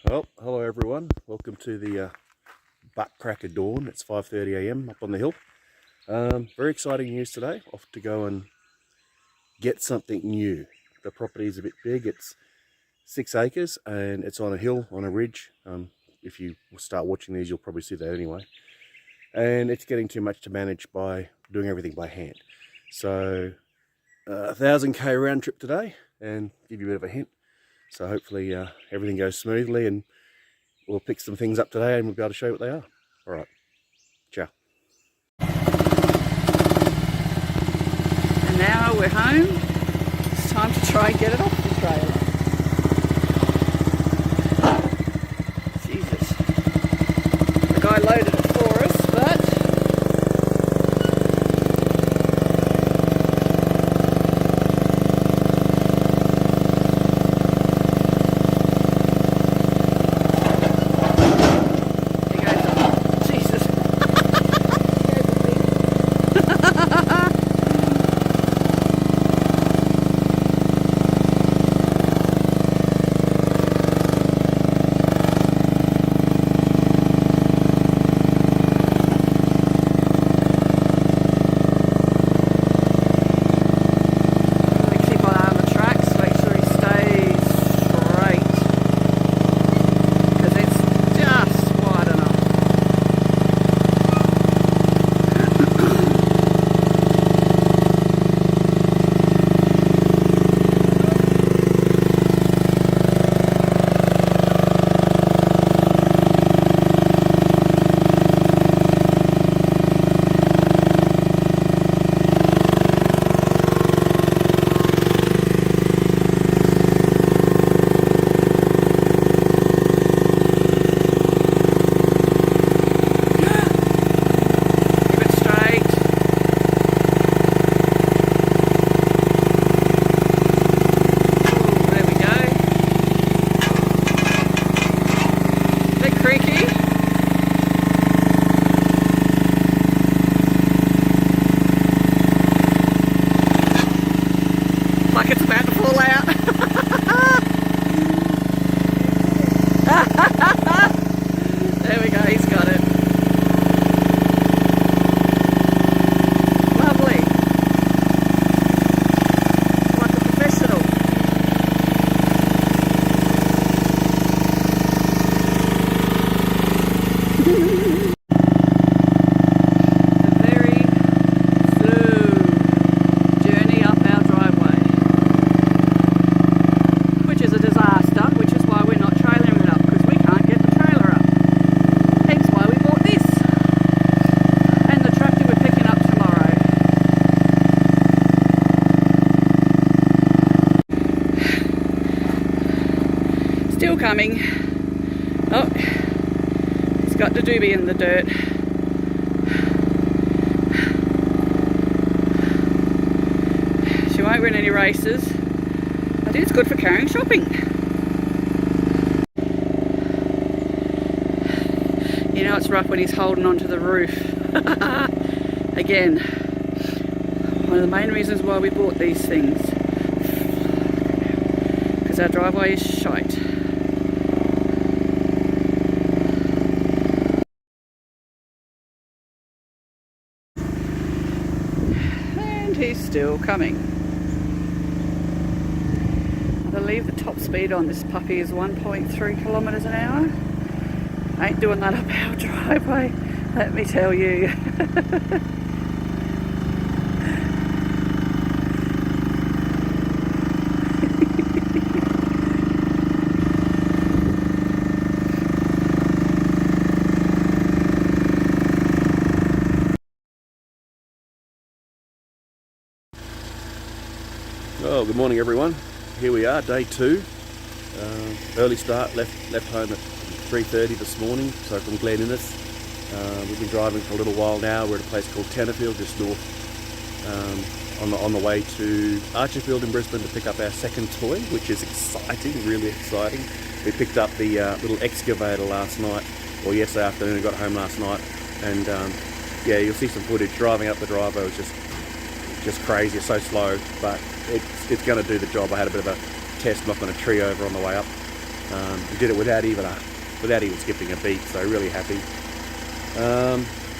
Well, hello everyone. Welcome to the butt crack of dawn. It's 5:30 a.m. up on the hill. Very exciting news today. Off to go and get something new. The property is a bit big. It's 6 acres and it's on a hill, on a ridge. If you start watching these, you'll probably see that anyway. And it's getting too much to manage by doing everything by hand. So 1,000k round trip today, and give you a bit of a hint. So hopefully everything goes smoothly and we'll pick some things up today and we'll be able to show you what they are. All right, ciao. And now we're home. It's time to try and get it off the trailer. Jesus. The guy loaded it for us, but like it's about to fall out. There we go, he's got it. Lovely. Like a professional. A very slow journey up our driveway, which is a disaster, which is why we're not trailering it up, because we can't get the trailer up. Hence why we bought this. And the tractor we're picking up tomorrow. Still coming. Oh, it's got the doobie in the dirt. She won't run any races, but it's good for carrying shopping. You know it's rough when he's holding onto the roof. Again, one of the main reasons why we bought these things, because our driveway is shite. And he's still coming. I believe the top speed on this puppy is 1.3 kilometres an hour. Ain't doing that up our driveway, let me tell you. Well, good morning everyone. Here we are, day 2. Early start, left home at 3:30 this morning, so from Glen Innes. We've been driving for a little while now. We're at a place called Tannerfield, just north, on the way to Archerfield in Brisbane to pick up our second toy, which is exciting, really exciting. We picked up the little excavator last night, or yesterday afternoon. Got home last night, and yeah, you'll see some footage. Driving up the driveway was just crazy. It's so slow, but it's going to do the job. I had a bit of a test knocking a tree over on the way up. We did it without even skipping a beat, so really happy.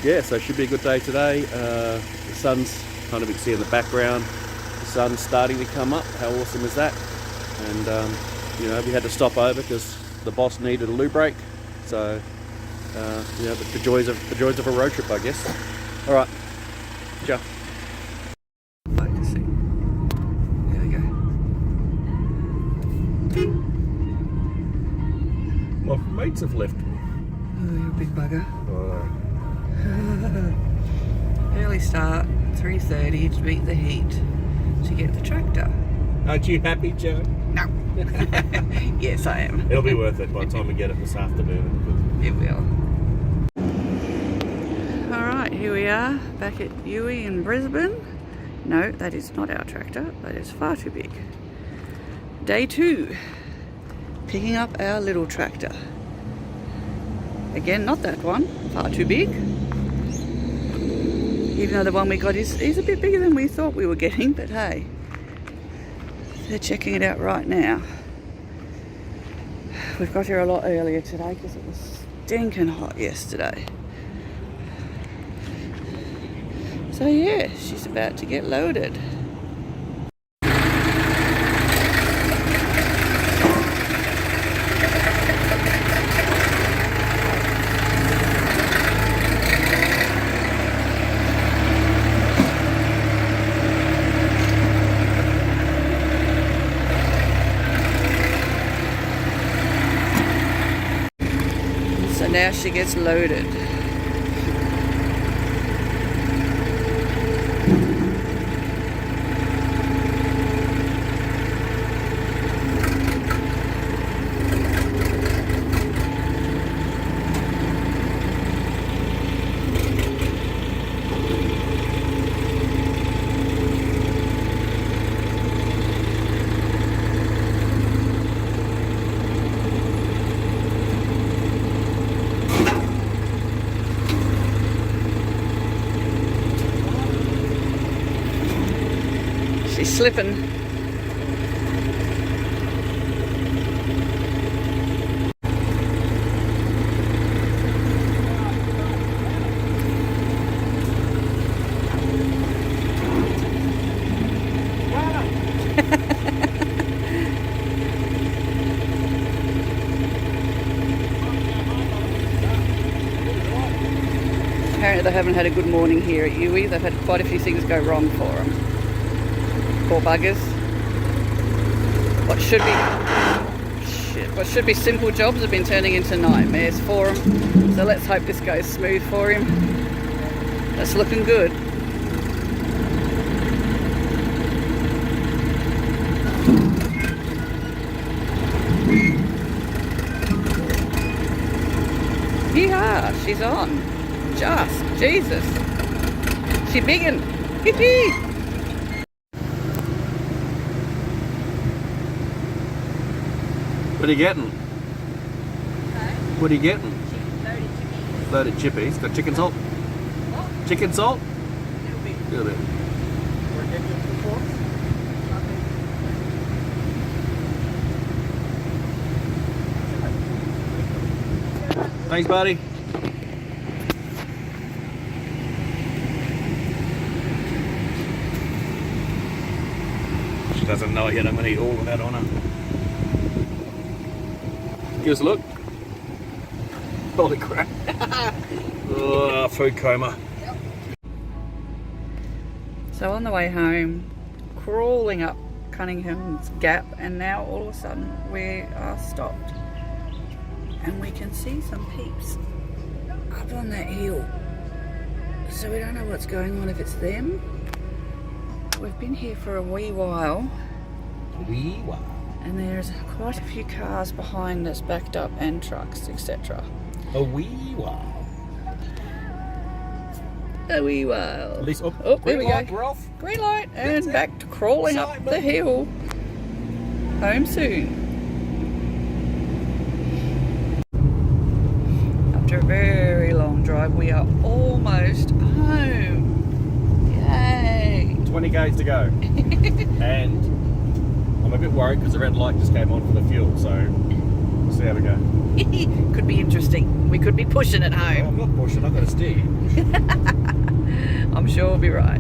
Yeah, so it should be a good day today. The sun's kind of, you can see in the background, the sun's starting to come up. How awesome is that? And you know, we had to stop over because the boss needed a loo break. So you know, the joys of a road trip, I guess. All right, ciao. Focusing. There we go. My mates have left me. Oh, you're a big bugger. Oh. Early start, 3:30 to beat the heat to get the tractor. Aren't you happy, Joe? No. Yes, I am. It'll be worth it by the time we get it this afternoon. It will. Alright, here we are back at UWE in Brisbane. No, that is not our tractor. That is far too big. Day 2. Picking up our little tractor. Again, not that one. Far too big. Even though the one we got is a bit bigger than we thought we were getting, but hey. They're checking it out right now. We've got here a lot earlier today because it was stinking hot yesterday. So yeah, she's about to get loaded. So now she gets loaded. She's slipping. Apparently they haven't had a good morning here at UWE. They've had quite a few things go wrong for them. Poor buggers. What should be simple jobs have been turning into nightmares for him. So let's hope this goes smooth for him. That's looking good. Yeehaw, she's on. Just, Jesus. She biggin'. Hee-hee. What are you getting? Okay. What are you getting? Loaded chippies. Loaded chippies. Got chicken salt? What? Chicken salt? A little bit. A little bit. Thanks, buddy. She doesn't know it yet. I'm going to eat all of that on her. Give us a look. Holy crap. Oh, food coma. So on the way home, crawling up Cunningham's Gap, and now all of a sudden we are stopped. And we can see some peeps up on that hill. So we don't know what's going on, if it's them. We've been here for a wee while. Wee wow. And there's quite a few cars behind us backed up, and trucks, etc. A wee wow. A wee while. At least, Oh, there we go. We're off. Green light, and back to crawling up the hill. Home soon. After a very long drive, we are almost home. Yay! 20 k's to go. And I'm a bit worried because the red light just came on for the fuel, so see how we go. Could be interesting. We could be pushing it Oh, home. I'm not pushing, I've got to steer. I'm sure we'll be right.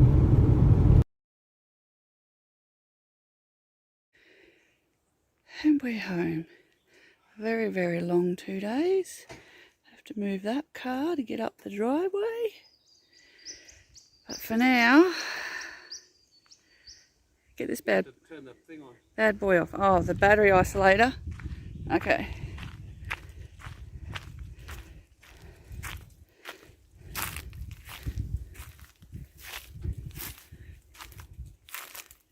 And we're home. Very, very long 2 days. Have to move that car to get up the driveway. But for now, get this bad boy off. Oh, the battery isolator. Okay.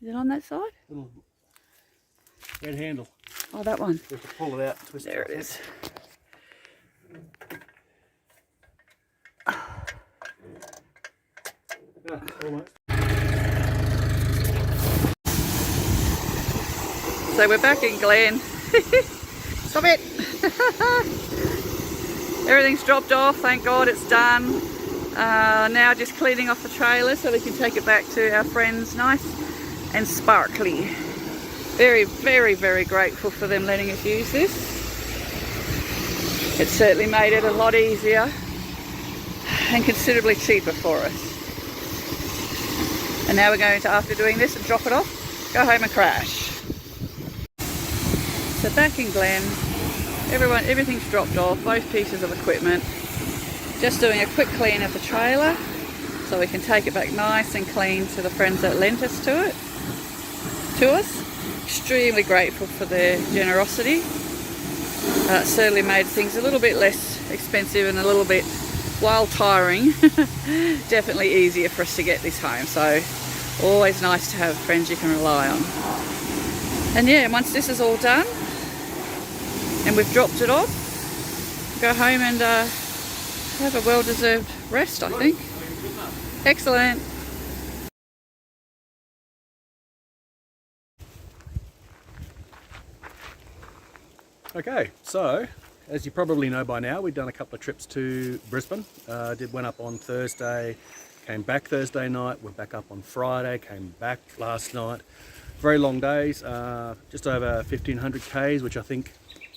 Is it on that side? Little red handle. Oh, that one. We have to pull it out, twist There it. it is. Yeah, almost. So we're back in Glen. Stop it! Everything's dropped off, thank God it's done. Now just cleaning off the trailer so we can take it back to our friends, nice and sparkly. Very, very, very grateful for them letting us use this. It certainly made it a lot easier and considerably cheaper for us. And now we're going to, after doing this and drop it off, go home and crash. So back in Glen, everything's dropped off, both pieces of equipment. Just doing a quick clean of the trailer so we can take it back nice and clean to the friends that lent us to us. Extremely grateful for their generosity. It certainly made things a little bit less expensive and a little bit, while tiring, definitely easier for us to get this home. So always nice to have friends you can rely on. And yeah, once this is all done and we've dropped it off, go home and have a well-deserved rest, I think. Excellent. Okay, so as you probably know by now, we've done a couple of trips to Brisbane. Went up on Thursday, came back Thursday night, went back up on Friday, came back last night. Very long days, just over 1,500 Ks, which I think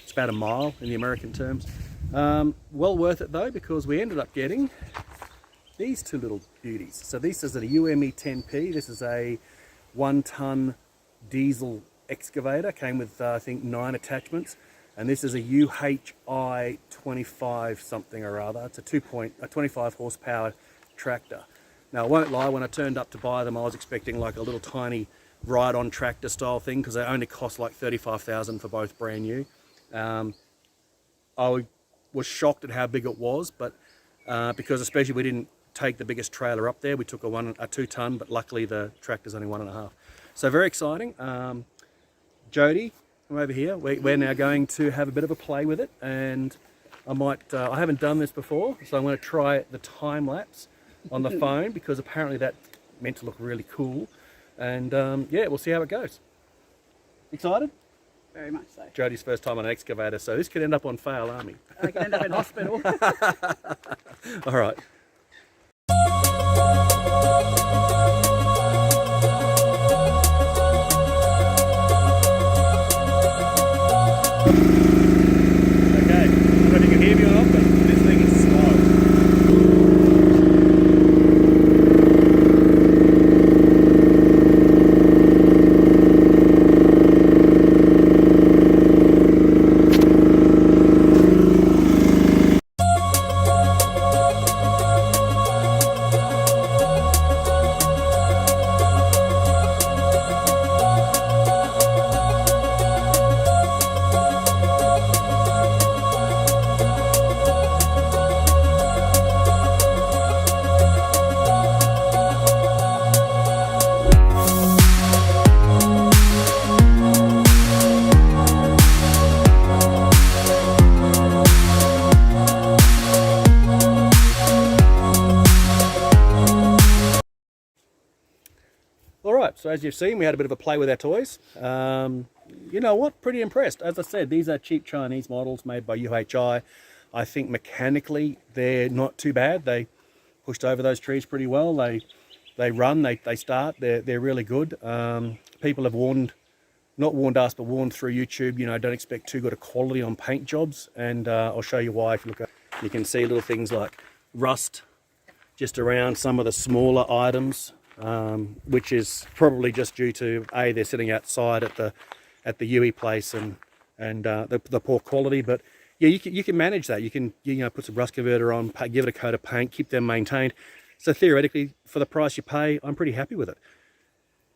is about a mile in the American terms. Well worth it though, because we ended up getting these two little beauties. So this is a UME10P. This is a 1 tonne diesel excavator. Came with I think 9 attachments. And this is a UHI254 something or other. It's a 25 horsepower tractor. Now I won't lie, when I turned up to buy them, I was expecting like a little tiny ride-on tractor style thing, because they only cost like $35,000 for both brand new. I was shocked at how big it was, but because especially we didn't take the biggest trailer up there, we took a 2 tonne, but luckily the tractor's only 1.5. So very exciting. Jody, from over here, we're now going to have a bit of a play with it, and I haven't done this before, so I'm going to try the time lapse on the phone, because apparently that's meant to look really cool. And yeah, we'll see how it goes. Excited? Very much so. Jody's first time on an excavator, so this could end up on Fail Army. I can end up in hospital. All right. Okay, I don't know if you can hear me or not, but this thing is slow. Alright, so as you've seen, we had a bit of a play with our toys. You know what? Pretty impressed. As I said, these are cheap Chinese models made by UHI. I think mechanically they're not too bad. They pushed over those trees pretty well. They run, they start, they're really good. People have warned not warned us, but warned through YouTube, you know, don't expect too good a quality on paint jobs. And I'll show you why. If you look at, you can see little things like rust just around some of the smaller items, which is probably just due to they're sitting outside at the UE place and the poor quality. But yeah, you can manage that. You can put some rust converter on, give it a coat of paint, keep them maintained. So theoretically, for the price you pay, I'm pretty happy with it.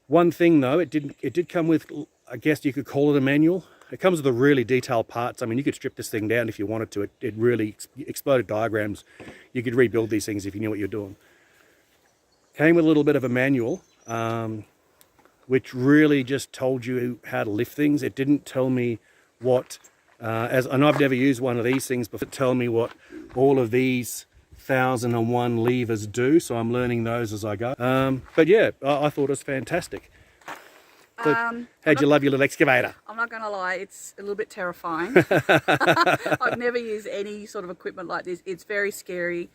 One thing though, it did come with, I guess you could call it a manual. It comes with the really detailed parts. I mean, you could strip this thing down if you wanted to. It really exploded diagrams. You could rebuild these things if you knew what you're doing. Came with a little bit of a manual, which really just told you how to lift things. It didn't tell me what, and I've never used one of these things before, tell me what all of these 1001 levers do, so I'm learning those as I go. But yeah, I thought it was fantastic. So, how'd you love your little excavator? I'm not going to lie, it's a little bit terrifying. I've never used any sort of equipment like this. It's very scary.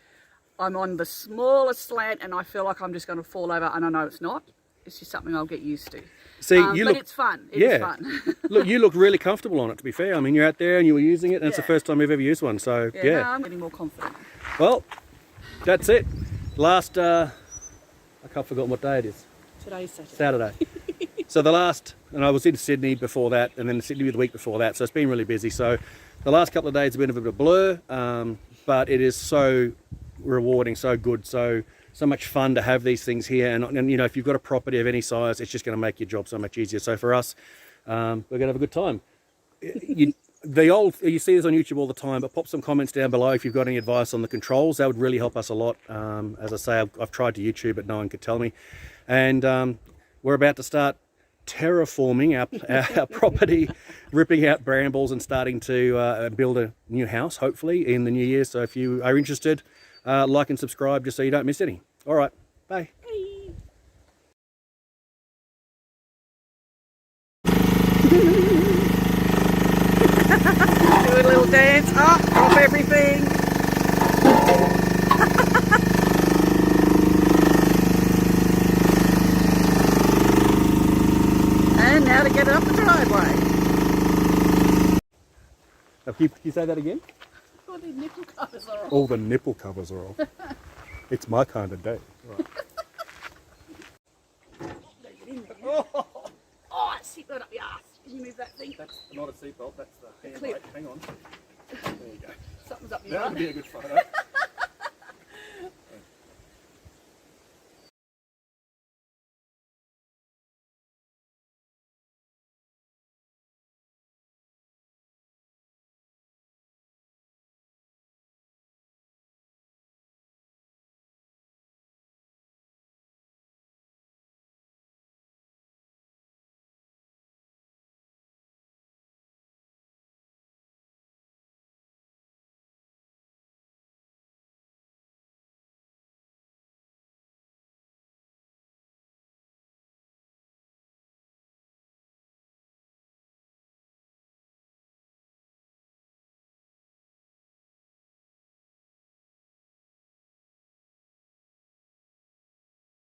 I'm on the smallest slant and I feel like I'm just going to fall over, and I know it's not. It's just something I'll get used to. See, but it's fun. It's fun. Look, you look really comfortable on it, to be fair. I mean, you're out there and you were using it, and it's the first time we've ever used one. So, yeah. No, I'm getting more confident. Well, that's it. Last, I can't forget what day it is. Today's Saturday. Saturday. So the last, and I was in Sydney before that, and then Sydney the week before that, so it's been really busy. So the last couple of days have been a bit of a blur, but it is so rewarding, so good, so much fun to have these things here. And you know, if you've got a property of any size, it's just going to make your job so much easier. So for us, we're going to have a good time. You see this on YouTube all the time, but pop some comments down below if you've got any advice on the controls. That would really help us a lot. As I say, I've tried to YouTube, but no one could tell me. And we're about to start terraforming our property, ripping out brambles and starting to build a new house, hopefully, in the new year. So if you are interested, like and subscribe just so you don't miss any. All right, bye. Do a little dance, drop everything. And now to get it up the driveway. Can you say that again? All the nipple covers are off. All the nipple covers are off. It's my kind of day. Right. Oh, it's sitting right up your ass. Can you move that thing? That's not a seatbelt, that's the clip. Hang on. There you go. Something's up your That butt. would be a good photo.